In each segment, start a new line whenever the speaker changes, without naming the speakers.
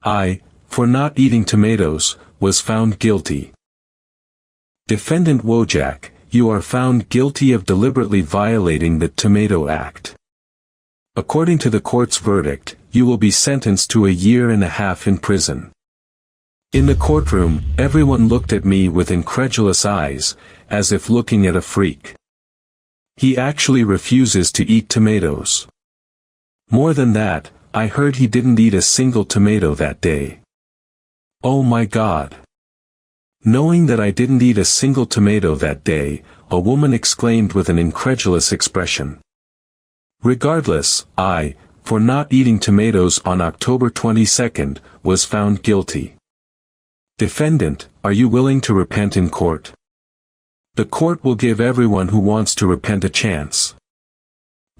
I, for not eating tomatoes, was found guilty. Defendant Wojak, you are found guilty of deliberately violating the Tomato Act. According to the court's verdict, you will be sentenced to 1.5 years in prison. In the courtroom, everyone looked at me with incredulous eyes, as if looking at a freak. He actually refuses to eat tomatoes. More than that, I heard he didn't eat a single tomato that day. Oh my God! Knowing that I didn't eat a single tomato that day, a woman exclaimed with an incredulous expression. Regardless, I, for not eating tomatoes on October 22nd, was found guilty. Defendant, are you willing to repent in court? The court will give everyone who wants to repent a chance.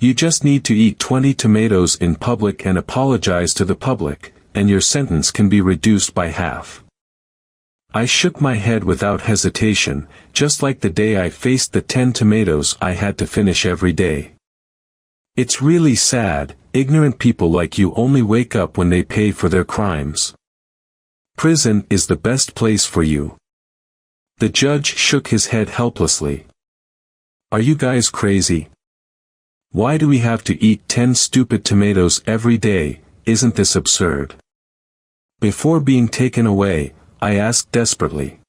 You just need to eat 20 tomatoes in public and apologize to the public, and your sentence can be reduced by half. I shook my head without hesitation, just like the day I faced the 10 tomatoes I had to finish every day. It's really sad, ignorant people like you only wake up when they pay for their crimes. Prison is the best place for you. The judge shook his head helplessly. Are you guys crazy? Why do we have to eat 10 stupid tomatoes every day? Isn't this absurd? Before being taken away, I asked desperately.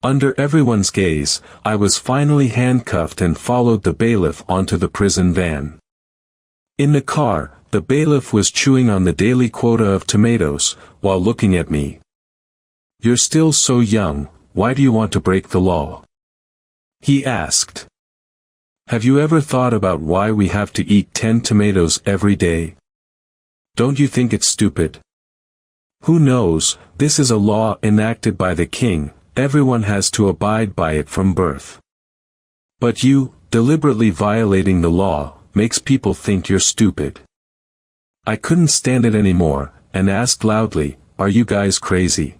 Under everyone's gaze, I was finally handcuffed and followed the bailiff onto the prison van. In the car, the bailiff was chewing on the daily quota of tomatoes, while looking at me. You're still so young, why do you want to break the law? He asked. Have you ever thought about why we have to eat 10 tomatoes every day? Don't you think it's stupid? Who knows, this is a law enacted by the king, everyone has to abide by it from birth. But you, deliberately violating the law, makes people think you're stupid. I couldn't stand it anymore, and asked loudly, are you guys crazy?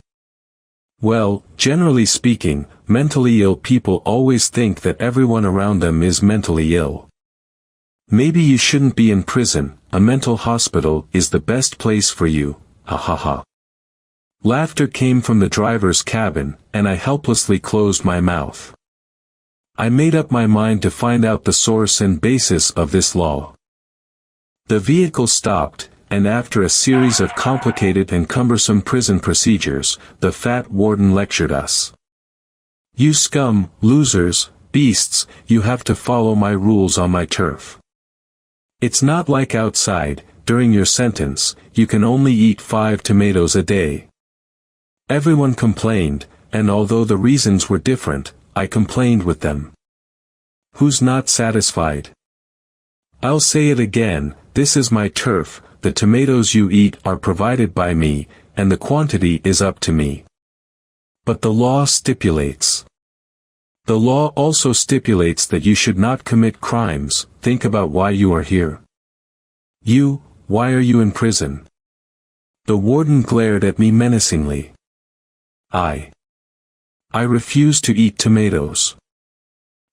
Well, generally speaking, mentally ill people always think that everyone around them is mentally ill. Maybe you shouldn't be in prison, a mental hospital is the best place for you, ha ha ha. Laughter came from the driver's cabin, and I helplessly closed my mouth. I made up my mind to find out the source and basis of this law. The vehicle stopped, and after a series of complicated and cumbersome prison procedures, the fat warden lectured us. You scum, losers, beasts, you have to follow my rules on my turf. It's not like outside, during your sentence, you can only eat 5 tomatoes a day. Everyone complained, and although the reasons were different, I complained with them. Who's not satisfied? I'll say it again, this is my turf, the tomatoes you eat are provided by me, and the quantity is up to me. But the law stipulates. The law also stipulates that you should not commit crimes. Think about why you are here. You, why are you in prison? The warden glared at me menacingly. I refuse to eat tomatoes.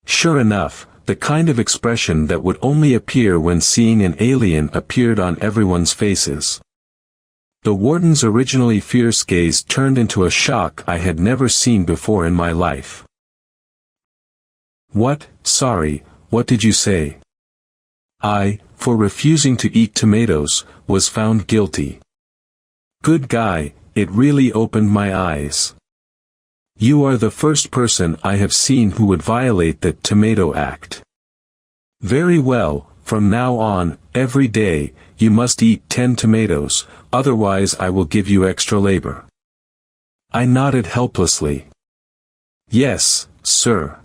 Sure enough, the kind of expression that would only appear when seeing an alien appeared on everyone's faces. The warden's originally fierce gaze turned into a shock I had never seen before in my life. What, sorry, what did you say? I, for refusing to eat tomatoes, was found guilty. Good guy, it really opened my eyes. You are the first person I have seen who would violate the Tomato Act. Very well, from now on, every day, you must eat 10 tomatoes, otherwise I will give you extra labor. I nodded helplessly. Yes, sir.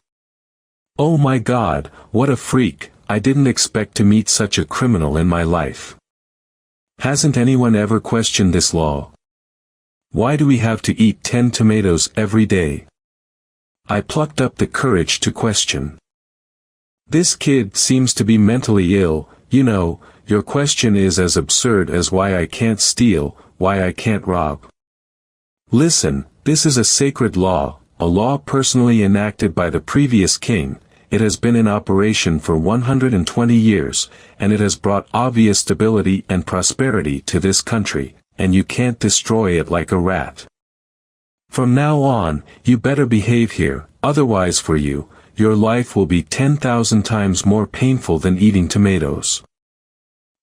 Oh my God, what a freak, I didn't expect to meet such a criminal in my life. Hasn't anyone ever questioned this law? Why do we have to eat 10 tomatoes every day? I plucked up the courage to question. This kid seems to be mentally ill, you know, your question is as absurd as why I can't steal, why I can't rob. Listen, this is a sacred law, a law personally enacted by the previous king. It has been in operation for 120 years, and it has brought obvious stability and prosperity to this country. and you can't destroy it like a rat. From now on, you better behave here, otherwise for you, your life will be 10,000 times more painful than eating tomatoes.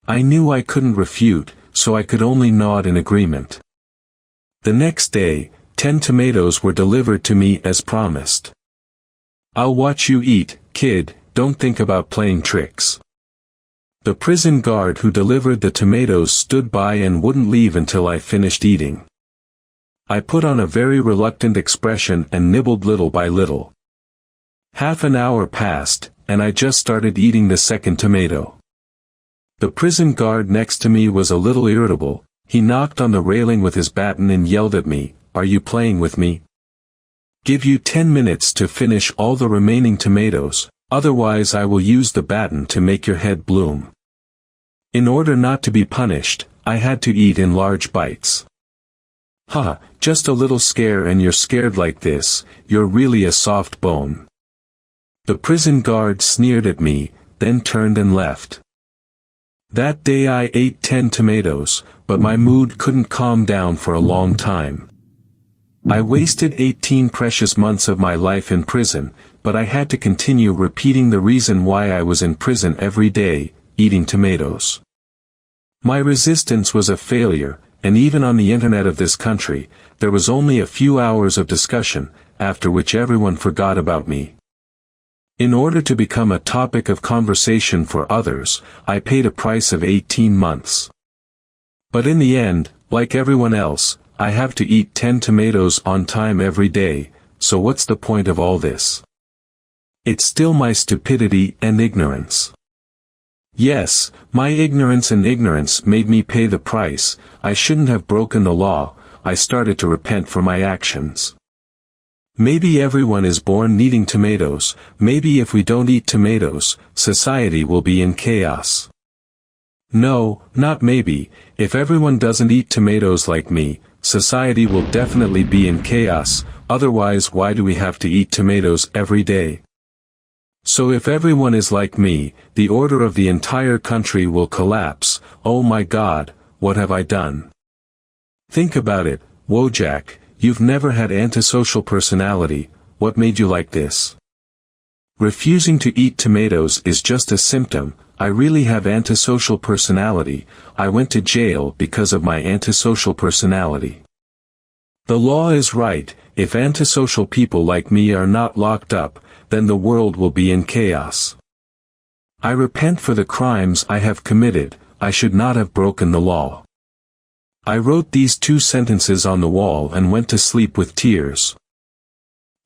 I knew I couldn't refute, so I could only nod in agreement. The next day, 10 tomatoes were delivered to me as promised. I'll watch you eat, kid, don't think about playing tricks. The prison guard who delivered the tomatoes stood by and wouldn't leave until I finished eating. I put on a very reluctant expression and nibbled little by little. Half an hour passed, and I just started eating the second tomato. The prison guard next to me was a little irritable. He knocked on the railing with his baton and yelled at me, "Are you playing with me? Give you 10 minutes to finish all the remaining tomatoes, otherwise I will use the baton to make your head bloom." In order not to be punished, I had to eat in large bites. "Ha, just a little scare and you're scared like this, you're really a soft bone." The prison guard sneered at me, then turned and left. That day I ate 10 tomatoes, but my mood couldn't calm down for a long time. I wasted 18 precious months of my life in prison, but I had to continue repeating the reason why I was in prison every day, eating tomatoes. My resistance was a failure, and even on the internet of this country, there was only a few hours of discussion, after which everyone forgot about me. In order to become a topic of conversation for others, I paid a price of 18 months. But in the end, like everyone else, I have to eat 10 tomatoes on time every day, so what's the point of all this? It's still my stupidity and ignorance. Yes, my ignorance and ignorance made me pay the price. I shouldn't have broken the law. I started to repent for my actions. Maybe everyone is born needing tomatoes. Maybe if we don't eat tomatoes, society will be in chaos. No, not maybe. If everyone doesn't eat tomatoes like me, society will definitely be in chaos. Otherwise, why do we have to eat tomatoes every day? So if everyone is like me, the order of the entire country will collapse. Oh my God, what have I done? Think about it, Wojak, you've never had antisocial personality. What made you like this? Refusing to eat tomatoes is just a symptom. I really have antisocial personality. I went to jail because of my antisocial personality. The law is right. If antisocial people like me are not locked up, then the world will be in chaos. I repent for the crimes I have committed. I should not have broken the law. I wrote these 2 sentences on the wall and went to sleep with tears.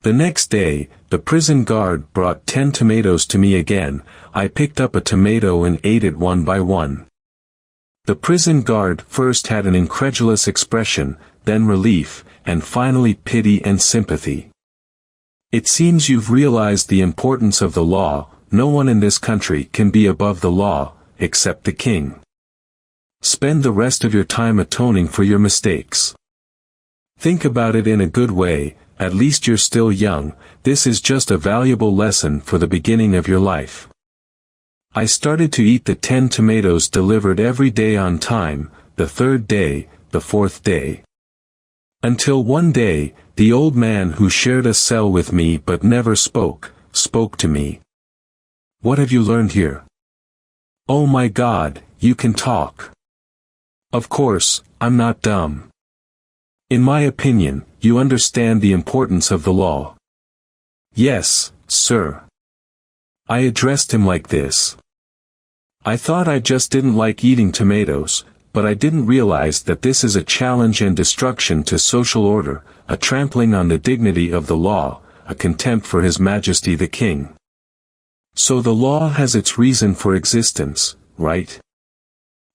The next day, the prison guard brought 10 tomatoes to me again. I picked up a tomato and ate it one by one. The prison guard first had an incredulous expression, then relief, and finally pity and sympathy. It seems you've realized the importance of the law. No one in this country can be above the law, except the king. Spend the rest of your time atoning for your mistakes. Think about it in a good way. At least you're still young. This is just a valuable lesson for the beginning of your life. I started to eat the 10 tomatoes delivered every day on time, the 3rd day, the 4th day. Until one day, the old man who shared a cell with me but never spoke to me. What have you learned here? Oh my God, you can talk. Of course, I'm not dumb. In my opinion, you understand the importance of the law. Yes, sir. I addressed him like this. I thought I just didn't like eating tomatoes, but I didn't realize that this is a challenge and destruction to social order, a trampling on the dignity of the law, a contempt for His Majesty the King. So the law has its reason for existence, right?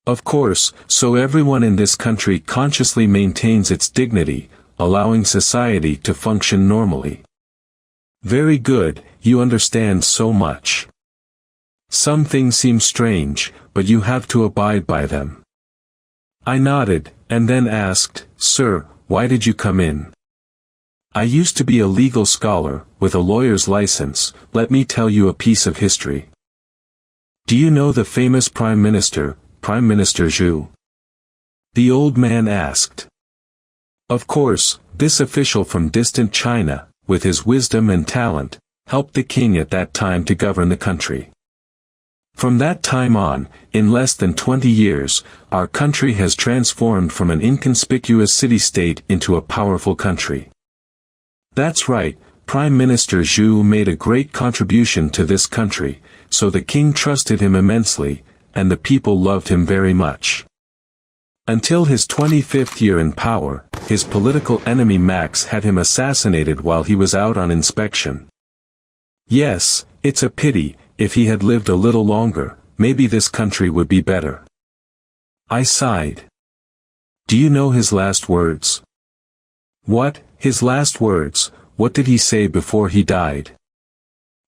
Of course, so everyone in this country consciously maintains its dignity, allowing society to function normally. Very good, you understand so much. Some things seem strange, but you have to abide by them. I nodded, and then asked, Sir, why did you come in? I used to be a legal scholar, with a lawyer's license. Let me tell you a piece of history. Do you know the famous Prime Minister Zhu? the old man asked. Of course, this official from distant China, with his wisdom and talent, helped the king at that time to govern the country. From that time on, in less than 20 years, our country has transformed from an inconspicuous city-state into a powerful country. That's right, Prime Minister Zhu made a great contribution to this country, so the king trusted him immensely, and the people loved him very much. Until his 25th year in power, his political enemy Max had him assassinated while he was out on inspection. Yes, it's a pity, if he had lived a little longer, maybe this country would be better. I sighed. Do you know his last words? What, his last words, what did he say before he died?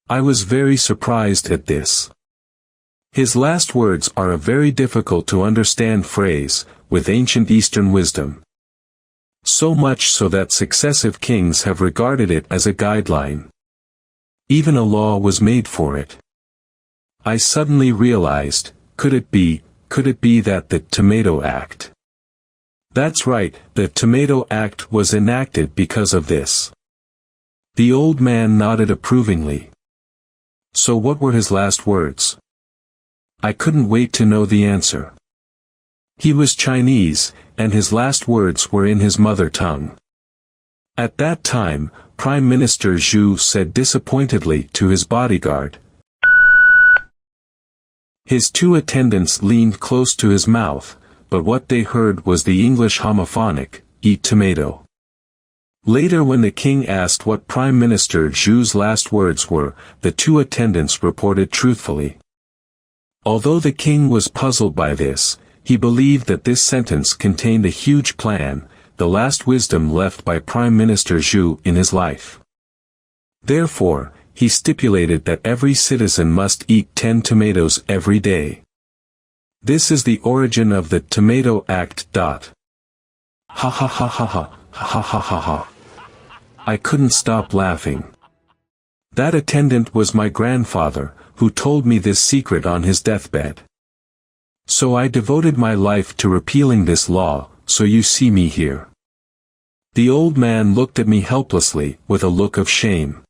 I was very surprised at this. His last words are a very difficult to understand phrase, with ancient Eastern wisdom. So much so that successive kings have regarded it as a guideline. Even a law was made for it. I suddenly realized, could it be that the Tomato Act? That's right, the Tomato Act was enacted because of this. The old man nodded approvingly. So what were his last words? I couldn't wait to know the answer. He was Chinese, and his last words were in his mother tongue. At that time, Prime Minister Zhu said disappointedly to his bodyguard. His two attendants leaned close to his mouth, but what they heard was the English homophonic, "Eat tomato." Later when the king asked what Prime Minister Zhu's last words were, the two attendants reported truthfully. Although the king was puzzled by this, he believed that this sentence contained a huge plan, the last wisdom left by Prime Minister Zhu in his life. Therefore, he stipulated that every citizen must eat 10 tomatoes every day. This is the origin of the Tomato Act. Ha ha ha ha ha, ha ha ha ha. I couldn't stop laughing. That attendant was my grandfather, who told me this secret on his deathbed. So I devoted my life to repealing this law, so you see me here. The old man looked at me helplessly, with a look of shame.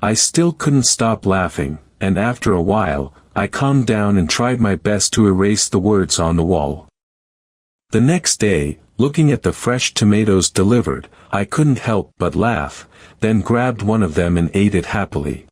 I still couldn't stop laughing, and after a while, I calmed down and tried my best to erase the words on the wall. The next day, looking at the fresh tomatoes delivered, I couldn't help but laugh, then grabbed one of them and ate it happily.